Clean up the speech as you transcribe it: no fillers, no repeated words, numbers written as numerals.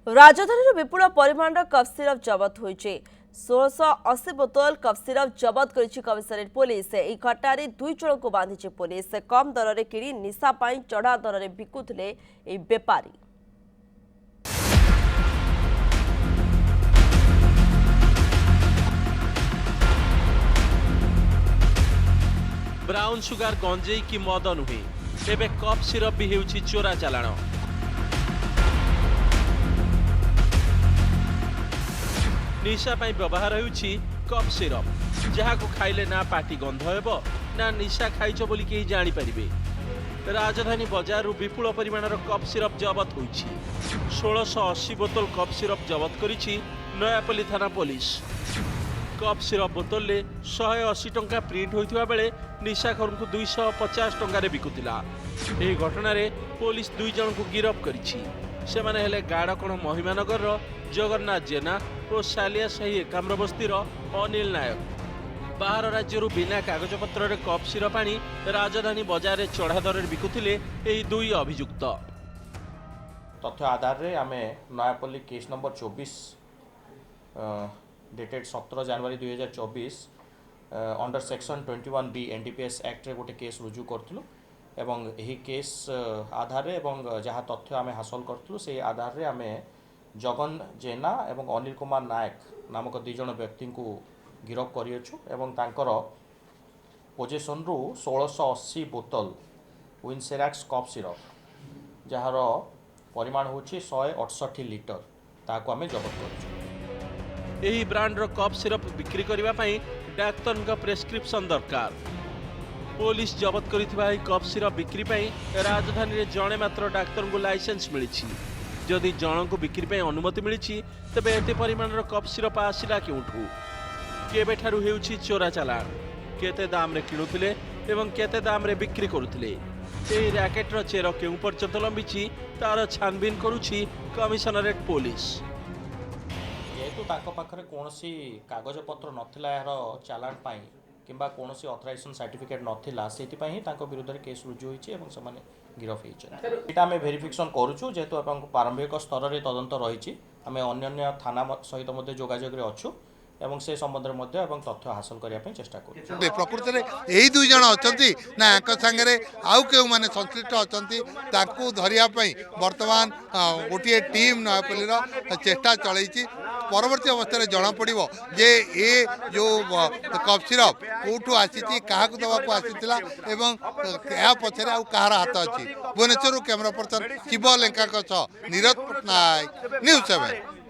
राजधानी विपुल परिमाण cough syrup जबत होइছে 1680 बोतल कफ सिरप जबत करिछि कमिशनरेट पुलिस। एही घटनारे दुई जन को बांधिछि पुलिस। कम दर रे किणी निशा पाई चढ़ा दर रे बिकुथले एही बेपारी। ब्राउन सुगार गंजेई की मद नुहे एबे कफ सिरप भी हेउछि चोरा चालाण। निशा पाई व्यवहार हेउछि कफ सिरप जहाको खाइले ना पाटी गंध हेबो ना निशा खाइछ बोली केही जानि परिबे। राजधानी बजारु विपुल परिमाणर कफ सिरप जबत होइछि। 1680 बोतल कफ सिरप जबत करिछि नयापल्ली थाना पुलिस। कप सिरप बोतल ले 180 टंका प्रिंट होइथिबा बेले निशाखोर को 250 टंका रे बिकुतिला। एही घटना रे पुलिस दुई जन को गिरफ्त करिछि। से माने हेले गाड़कण महिमानगर रो जगन्नाथ जेना और सालिया सही एकाम्र बस्ती रो अनिल नायक। बाहर राज्यरू बिना कागजपत्र रे कप सिरप आनी राजधानी बजार रे चढ़ा दर रे बिकुतिले एही दुई अभियुक्त। तथ्य आधार रे आमे नयापल्ली केस नंबर 24 डेटेड 17 जनवरी 2024 under section 21B NDPS act रे गोटे केस रुजु करथुलु एवं एही केस आधार रे एवं जहाँ तथ्य आमे हासिल करथुलु से आधार रे आमे जगन जेना एवं अनिल कुमार नायक नामक दुई जन व्यक्ति को गिरफ्त करियछु एवं तांकर पोजिशन रु 1680 बोतल विनसेराक्स कफ सिरप जहार परिमाण होछि 168 लिटर ताको आमे जब्त करछु। एही ब्रांड रो कप सिरप बिक्री करिबा पई डाक्टर का प्रेस्क्रिप्शन दरकार। पुलिस जब्त करिथिबा एही कप सिरप बिक्री पई राजधानी रे जणे मात्र डाक्टर को लाइसेंस मिलिछि। जदि जण को बिक्री पई अनुमति मिलिछि तबे एते परिमाण रो कप सिरप आसिला केउठु केबे ठारु हेउछि चोरा चालान केते दाम रे किणुथिले एवं केते दाम रे बिक्री करुथिले। एही रैकेट रो चेर केउ पर्यंत लंबिछि तार छानबीन करूछि कमिशनरेट पुलिस। जेहेतु ताको पाखरे कोनोसी कागज पत्र नथिला यार चालान पाई किंबा कोनोसी ऑथराइजेशन सर्टिफिकेट नथिला सेति पाई ताको विरुद्ध रे केस रुजु होइछि एवं समाने गिरफ होइछि। एटा हमें वेरिफिकेशन करूछु जेहेतु अपन प्रारंभिक स्तर रे तदंत रहिछि हमें अन्य थाना सहित मध्ये जोगाजोग रे अछु एवं से संबंध में तथ्य हासिल करने चेष्टा कर। प्रकृति में यही दुई जन अच्छा ना सांगे आउ के मैंने संश्लिष्ट अच्छा धरियापी बर्तमान गोटे टीम नयापल्ली चेष्टा चलती परवर्ती अवस्था जना पड़ो जे ए जो कफ सिरप कौटू आसी क्या दवाक आसीला या पछरे आउ कहार हाथ अच्छी। Bhubaneswar camera person Shiv Lenka Neeraj Pattnaik, news 7।